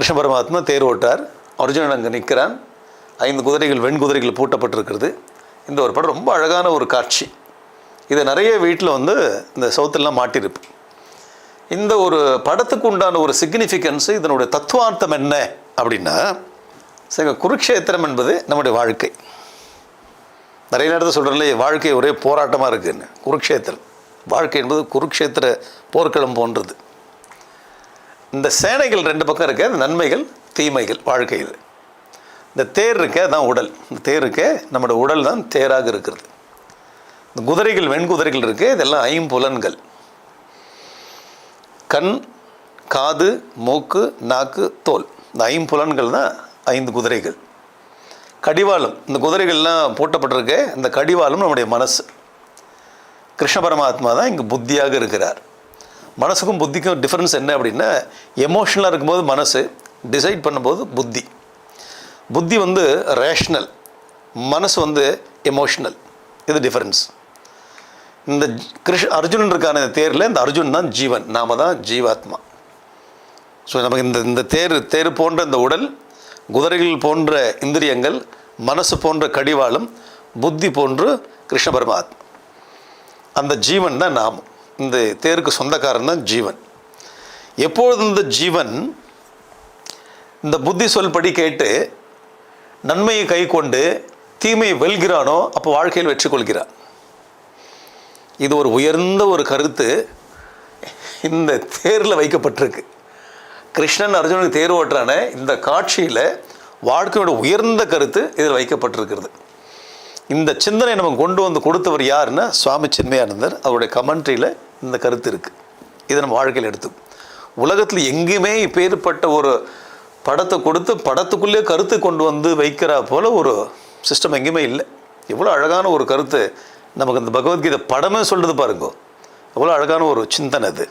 கிருஷ்ண பரமாத்மா தேர் ஓட்டார், அர்ஜுனன் அங்கே நிற்கிறான், 5 குதிரைகள் வெண்குதிரைகள் பூட்டப்பட்டிருக்கிறது. இந்த ஒரு படம் ரொம்ப அழகான ஒரு காட்சி. இதை நிறைய வீட்டில் இந்த சவுத்தெல்லாம் மாட்டியிருப்பு. இந்த ஒரு படத்துக்கு உண்டான ஒரு சிக்னிஃபிகன்ஸு, இதனுடைய தத்துவார்த்தம் என்ன அப்படின்னா, சரி, குருக்ஷேத்திரம் என்பது நம்முடைய வாழ்க்கை. நிறைய நேரத்தில் சொல்கிறேன்ல, வாழ்க்கை ஒரே போராட்டமாக இருக்குதுன்னு. குருக்ஷேத்திரம் வாழ்க்கை என்பது குருக்ஷேத்திர போர்க்களம் போன்றது. இந்த சேனைகள் 2 பக்கம் இருக்க, அந்த நன்மைகள் தீமைகள் வாழ்க்கையில். இந்த தேர் இருக்க தான் உடல். இந்த தேர் இருக்க நம்மளோட உடல் தான் தேராக இருக்கிறது. இந்த குதிரைகள் வெண்குதிரைகள் இருக்கு, இதெல்லாம் 5 புலன்கள். கண், காது, மூக்கு, நாக்கு, தோல். இந்த 5 புலன்கள் தான் 5 குதிரைகள். கடிவாளம், இந்த குதிரைகள்லாம் பூட்டப்பட்டிருக்க இந்த கடிவாளம் நம்முடைய மனசு. கிருஷ்ண பரமாத்மா தான் இங்கே புத்தியாக இருக்கிறார். மனசுக்கும் புத்திக்கும் டிஃப்ரென்ஸ் என்ன அப்படின்னா, எமோஷனலாக இருக்கும்போது மனசு, டிசைட் பண்ணும்போது புத்தி. புத்தி ரேஷ்னல், மனசு எமோஷ்னல். இது டிஃப்ரென்ஸ். இந்த அர்ஜுனன் இருக்கான இந்த தேரில், இந்த அர்ஜுன் தான் ஜீவன், நாம தான் ஜீவாத்மா. ஸோ நமக்கு இந்த தேர் போன்ற இந்த உடல், குதிரைகள் போன்ற இந்திரியங்கள், மனசு போன்ற கடிவாளம், புத்தி போன்று கிருஷ்ண பரமாத்மா. அந்த ஜீவன் தான் நாம். இந்த தேருக்கு சொந்தக்காரன் தான் ஜீவன். எப்பொழுது இந்த ஜீவன் இந்த புத்தி சொல்படி கேட்டு நன்மையை கை கொண்டு தீமையை வெல்கிறானோ, அப்போ வாழ்க்கையில் வெற்றி கொள்கிறான். இது ஒரு உயர்ந்த ஒரு கருத்து இந்த தேரில் வைக்கப்பட்டிருக்கு. கிருஷ்ணன் அர்ஜுனுக்கு தேர் ஓட்டுறான இந்த காட்சியில் வாழ்க்கையோட உயர்ந்த கருத்து இதில் வைக்கப்பட்டிருக்கிறது. இந்த சிந்தனை நமக்கு கொண்டு கொடுத்தவர் யாருன்னா சுவாமி சின்மயானந்தர். அவருடைய கமெண்ட்ரியில் இந்த கருத்து இருக்குது. இதை நம்ம வாழ்க்கையில் எடுத்து உலகத்தில் எங்கேயுமே இப்பேற்பட்ட ஒரு படத்தை கொடுத்து படத்துக்குள்ளே கருத்து கொண்டு வைக்கிறா போல் ஒரு சிஸ்டம் எங்கேயுமே இல்லை. எவ்வளோ அழகான ஒரு கருத்து நமக்கு இந்த பகவத்கீதை படமே சொல்கிறது பாருங்க. எவ்வளோ அழகான ஒரு சிந்தனை அது.